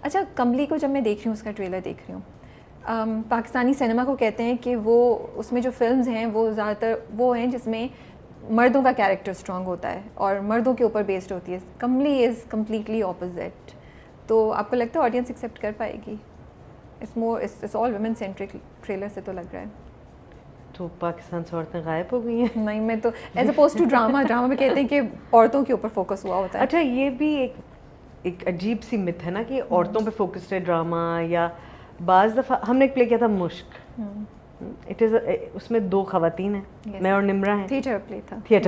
اچھا کملی کو جب میں دیکھ رہی ہوں, اس کا ٹریلر دیکھ رہی ہوں, پاکستانی سنیما کو کہتے ہیں کہ وہ اس میں جو فلمز ہیں وہ زیادہ تر وہ ہیں جس میں مردوں کا کیریکٹر اسٹرانگ ہوتا ہے اور مردوں کے اوپر بیسڈ ہوتی ہے. کملی از کمپلیٹلی اپوزٹ. تو آپ کو لگتا ہے آڈینس ایکسیپٹ کر پائے گی؟ It's all women centric trailer سے تو لگ رہا ہے. تو پاکستان سے عورتیں غائب ہو گئی ہیں؟ نہیں, میں تو ایز اپوز ٹو ڈرامہ میں کہتے ہیں کہ عورتوں کے اوپر فوکس ہوا ہوتا ہے. اچھا یہ بھی ایک عجیب سی مت ہے نا کہ عورتوں پہ فوکسڈ ہے ڈرامہ. یا بعض دفعہ ہم نے ایک پلے کیا تھا مشک, اٹ از اس میں 2 خواتین ہیں, میں اور نمرا ہیں. تھیٹر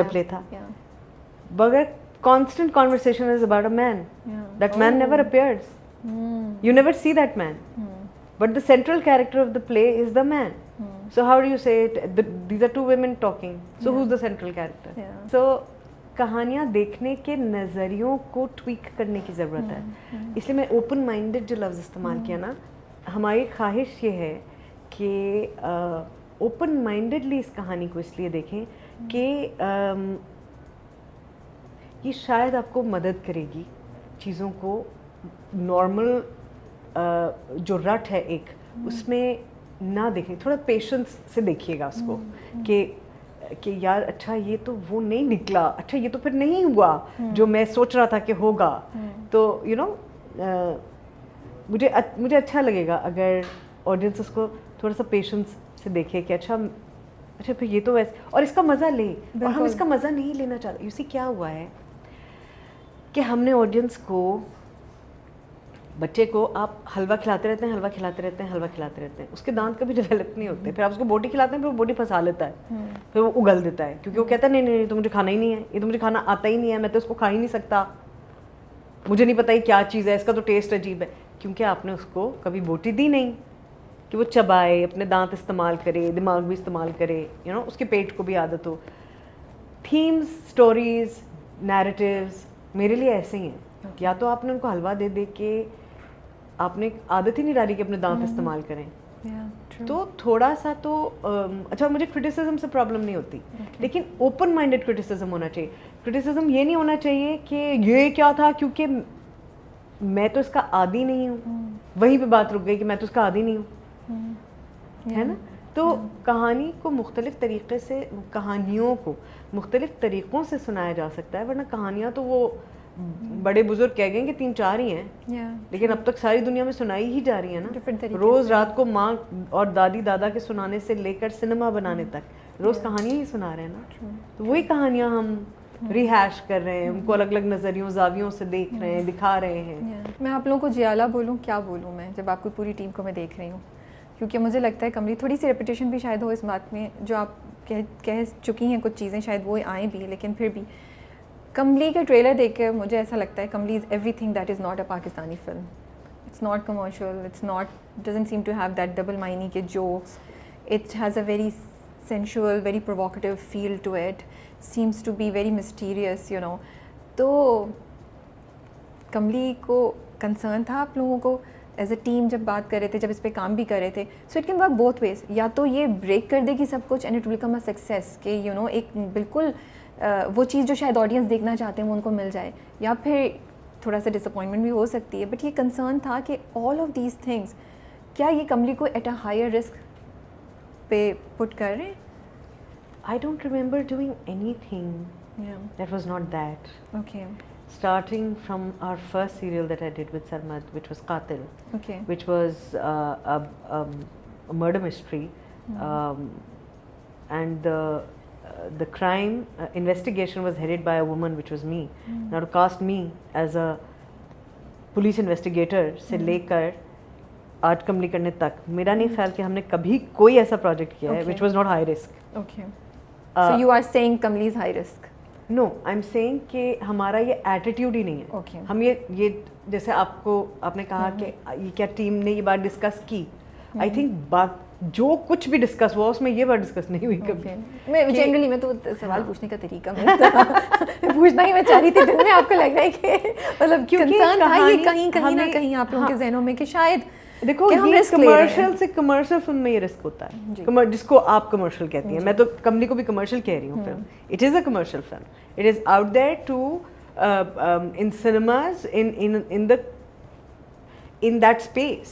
پلے تھا. بغیر constant conversation is about a man. That man never appears. You never see that man. But the central character of the play is the man. So how do you say it? These are 2 women talking. So who's the central character? So کہانیاں دیکھنے کے نظریوں کو ٹویک کرنے کی ضرورت ہے. اس لیے میں اوپن مائنڈیڈ جو لفظ استعمال کیا نا, ہماری خواہش یہ ہے کہ اوپن مائنڈیڈلی اس کہانی کو اس لیے دیکھیں کہ یہ شاید آپ کو مدد کرے گی چیزوں کو نارمل جو رٹ ہے ایک اس میں نہ دیکھیں. تھوڑا پیشنس سے دیکھیے گا اس کو کہ یار اچھا یہ تو وہ نہیں نکلا, اچھا یہ تو پھر نہیں ہوا جو میں سوچ رہا تھا کہ ہوگا. تو یو نو مجھے اچھا لگے گا اگر آڈینس اس کو تھوڑا سا پیشنس سے دیکھے کہ اچھا پھر یہ تو ویسے, اور اس کا مزہ لیں. اور ہم اس کا مزہ نہیں لینا چاہتے. یو سی کیا ہوا ہے کہ ہم نے آڈینس کو, بچے کو آپ حلوہ کھلاتے رہتے ہیں, حلوہ کھلاتے رہتے ہیں, حلوہ کھلاتے رہتے ہیں, اس کے دانت کبھی ڈیولپ نہیں ہوتے. پھر آپ اس کو بوٹی کھلاتے ہیں, پھر وہ بوٹی پھنسا لیتا ہے, پھر وہ اگل دیتا ہے کیونکہ وہ کہتا ہے نہیں تو مجھے کھانا ہی نہیں ہے, یہ تو مجھے کھانا آتا ہی نہیں ہے, میں تو اس کو کھا ہی نہیں سکتا, مجھے نہیں پتہ یہ کیا چیز ہے, اس کا تو ٹیسٹ عجیب ہے. کیونکہ آپ نے اس کو کبھی بوٹی دی نہیں کہ وہ چبائے, اپنے دانت استعمال کرے, دماغ بھی استعمال کرے, یو نو اس کے پیٹ کو بھی عادت ہو. تھیمز, اسٹوریز, نیریٹیوز میرے لیے ایسے ہی ہیں. یا تو آپ نے ان کو حلوہ دے دے کے آپ نے عادت ہی نہیں ڈالی کہ اپنے دانت استعمال کریں, تو تھوڑا سا تو اچھا مجھے کرٹیسزم سے پرابلم نہیں ہوتی, لیکن اوپن مائنڈیڈ کرٹیسزم ہونا چاہیے. کرٹیسزم یہ نہیں ہونا چاہیے کہ یہ کیا تھا کیونکہ میں تو اس کا عادی نہیں ہوں, وہیں پہ بات رک گئی کہ میں تو اس کا عادی نہیں ہوں, ہے نا. تو کہانی کو مختلف طریقے سے, کہانیوں کو مختلف طریقوں سے سنایا جا سکتا ہے, ورنہ کہانیاں تو وہ بڑے بزرگ کہہ گئے کہ 3-4 ہی ہیں, لیکن اب تک ساری دنیا میں سنائی ہی جا رہی ہے نا. روز رات کو ماں اور دادی دادا کے سنانے سے لے کر سنیما بنانے تک روز کہانیاں ہی سنا رہے ہیں نا. تو وہی کہانیاں ہم ریہیش کر رہے ہیں, ان کو الگ الگ نظریوں زاویوں سے دیکھ رہے ہیں, دکھا رہے ہیں. میں آپ لوگوں کو جیالہ بولوں, کیا بولوں میں, جب آپ کو پوری ٹیم کو میں دیکھ رہی ہوں, کیونکہ مجھے لگتا ہے کملی تھوڑی سی ریپیٹیشن بھی شاید ہو اس بات میں, جو آپ کہہ چکی ہیں کچھ چیزیں شاید وہ آئیں بھی, لیکن پھر بھی کملی کا ٹریلر دیکھ کے مجھے ایسا لگتا ہے کملی is every thing that is not a Pakistani film. It's not commercial, it's not, doesn't seem to have that double مائنی کے jokes. It has a very سینشول, very provocative feel to it, seems to be very مسٹیریس, you know. تو کملی کو concern تھا آپ لوگوں کو as a team جب بات کر رہے تھے, جب اس پہ کام بھی کر رہے تھے, so it can work both ways. یا تو یہ بریک کر دے گی سب کچھ and it will become a success, کہ یو نو ایک بالکل وہ چیز جو شاید آڈینس دیکھنا چاہتے ہیں وہ ان کو مل جائے, یا پھر تھوڑا سا ڈس اپوائنٹمنٹ بھی ہو سکتی ہے. بٹ یہ کنسرن تھا کہ آل آف دیز تھنگس کیا یہ کملی کو ایٹ اے ہائر رسک پہ پٹ کر رہے ہیں؟ I don't remember doing anything that was not that. Okay. Starting from our first serial that I did with Sarmad, which was Qatil, which was a murder mystery, and the crime investigation was headed by a woman, which was me. Now to cast me as a police investigator سے لے کر art کمپلی کرنے تک, میرا نہیں خیال کہ ہم نے کبھی کوئی ایسا پروجیکٹ کیا ہے which was not high risk. Okay. So you are saying Kamli is high risk? No, I'm saying کہ ہمارا یہ ایٹیٹیوڈ ہی نہیں ہے. ہم یہ جیسے آپ نے کہا کہ یہ کیا ٹیم نے یہ بات ڈسکس کی, آئی تھنک جو کچھ بھی ڈسکس ہوا اس میں یہ بات ڈسکس نہیں ہوئی کبھی. میں جنرلی میں تو سوال پوچھنے کا طریقہ پوچھنا ہی میں چاہ رہی تھی دن میں, آپ کو لگ رہا ہے کہ مطلب کنسرن تھا یہ کہیں نہ کہیں آپ لوگوں کے ذہنوں میں کہ شاید دیکھو یہ کمرشل سے, کمرشل فلم میں یہ رسک ہوتا ہے جس کو آپ کمرشل کہتی ہیں. میں تو کملی کو بھی کمرشل کہہ رہی ہوں film. It is a commercial film, it is out there too in cinemas, in the in that space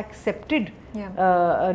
accepted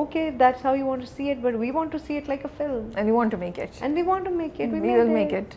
okay, that's how you want to see it, but we want to see it like a film, and we want to make it, we will make it.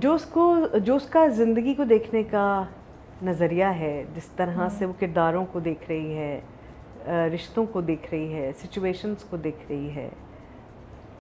جو اس کا زندگی کو دیکھنے کا نظریہ ہے، جس طرح سے وہ کرداروں کو دیکھ رہی ہے، رشتوں کو دیکھ رہی ہے، سچویشنز کو دیکھ رہی ہے،